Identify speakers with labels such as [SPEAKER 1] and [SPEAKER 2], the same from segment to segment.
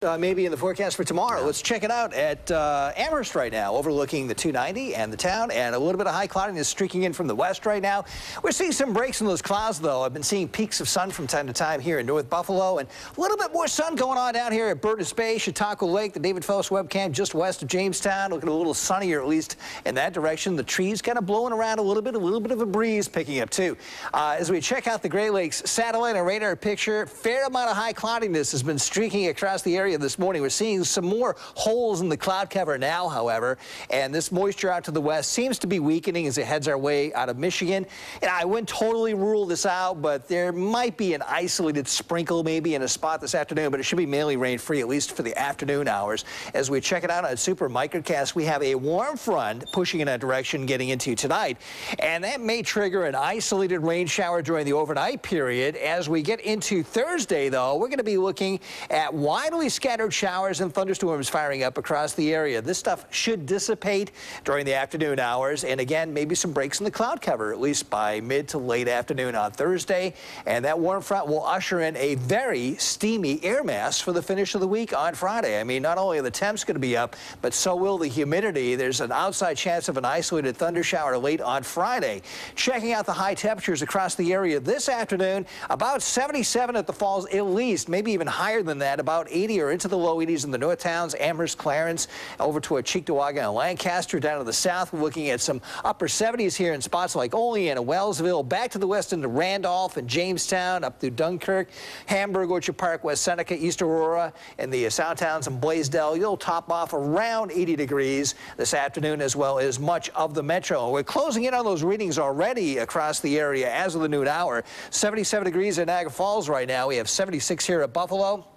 [SPEAKER 1] Maybe in the forecast for tomorrow. Yeah. Let's check it out at Amherst right now, overlooking the 290 and the town, and a little bit of high cloudiness streaking in from the west right now. We're seeing some breaks in those clouds, though. I've been seeing peaks of sun from time to time here in North Buffalo, and a little bit more sun going on down here at Burtis Bay, Chautauqua Lake, the David Phelps webcam just west of Jamestown, looking a little sunnier, at least in that direction. The trees kind of blowing around a little bit of a breeze picking up, too. As we check out the Great Lakes satellite and radar picture, fair amount of high cloudiness has been streaking across the area this morning. We're seeing some more holes in the cloud cover now, however, and this moisture out to the west seems to be weakening as it heads our way out of Michigan. And I wouldn't totally rule this out, but there might be an isolated sprinkle maybe in a spot this afternoon, but it should be mainly rain-free, at least for the afternoon hours. As we check it out on Super Microcast, we have a warm front pushing in that direction getting into tonight, and that may trigger an isolated rain shower during the overnight period. As we get into Thursday, though, we're going to be looking at widely scattered showers and thunderstorms firing up across the area. This stuff should dissipate during the afternoon hours, and again, maybe some breaks in the cloud cover, at least by mid to late afternoon on Thursday. And that warm front will usher in a very steamy air mass for the finish of the week on Friday. I mean, not only are the temps going to be up, but so will the humidity. There's an outside chance of an isolated thunder shower late on Friday. Checking out the high temperatures across the area this afternoon, about 77 at the Falls at least, maybe even higher than that, about 80 or into the low 80s in the north towns, Amherst, Clarence, over to Cheektowaga and Lancaster. Down to the south, we're looking at some upper 70s here in spots like Olean and Wellsville. Back to the west into Randolph and Jamestown, up through Dunkirk, Hamburg, Orchard Park, West Seneca, East Aurora, and the Sound Towns and Blaisdell. You'll top off around 80 degrees this afternoon, as well as much of the metro. We're closing in on those readings already across the area as of the noon hour. 77 degrees in Niagara Falls right now. We have 76 here at Buffalo.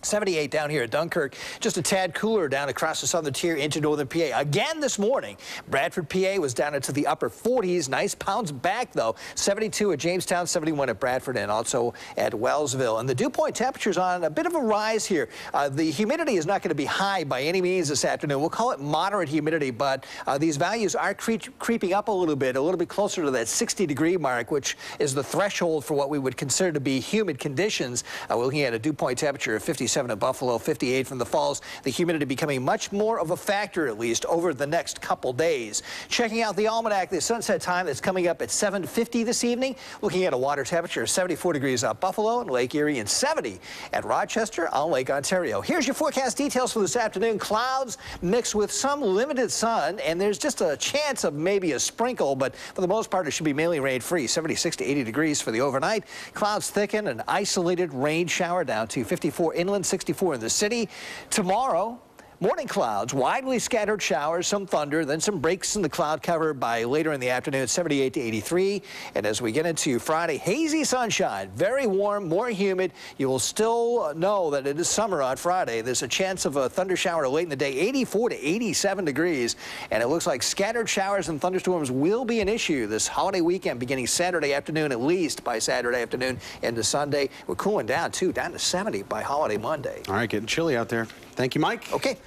[SPEAKER 1] 78 down here at Dunkirk, just a tad cooler down across the southern tier into northern PA. Again this morning, Bradford, PA was down into the upper 40s. Nice pounds back, though. 72 at Jamestown, 71 at Bradford, and also at Wellsville. And the dew point temperature's on a bit of a rise here. The humidity is not going to be high by any means this afternoon. We'll call it moderate humidity, but these values are creeping up a little bit closer to that 60-degree mark, which is the threshold for what we would consider to be humid conditions. We're looking at a dew point temperature of 57 at Buffalo, 58 from the Falls. The humidity becoming much more of a factor, at least, over the next couple days. Checking out the almanac, the sunset time that's coming up at 7:50 this evening. Looking at a water temperature of 74 degrees at Buffalo and Lake Erie, and 70 at Rochester on Lake Ontario. Here's your forecast details for this afternoon. Clouds mixed with some limited sun, and there's just a chance of maybe a sprinkle, but for the most part, it should be mainly rain-free. 76 to 80 degrees for the overnight. Clouds thicken, an isolated rain shower down to 54 inland, 64 in the city. Tomorrow, morning clouds, widely scattered showers, some thunder, then some breaks in the cloud cover by later in the afternoon, 78 to 83. And as we get into Friday, hazy sunshine, very warm, more humid. You will still know that it is summer on Friday. There's a chance of a thunder shower late in the day, 84 to 87 degrees. And it looks like scattered showers and thunderstorms will be an issue this holiday weekend, beginning Saturday afternoon, at least by Saturday afternoon into Sunday. We're cooling down, too, down to 70 by holiday Monday.
[SPEAKER 2] All right, getting chilly out there. Thank you, Mike.
[SPEAKER 1] Okay.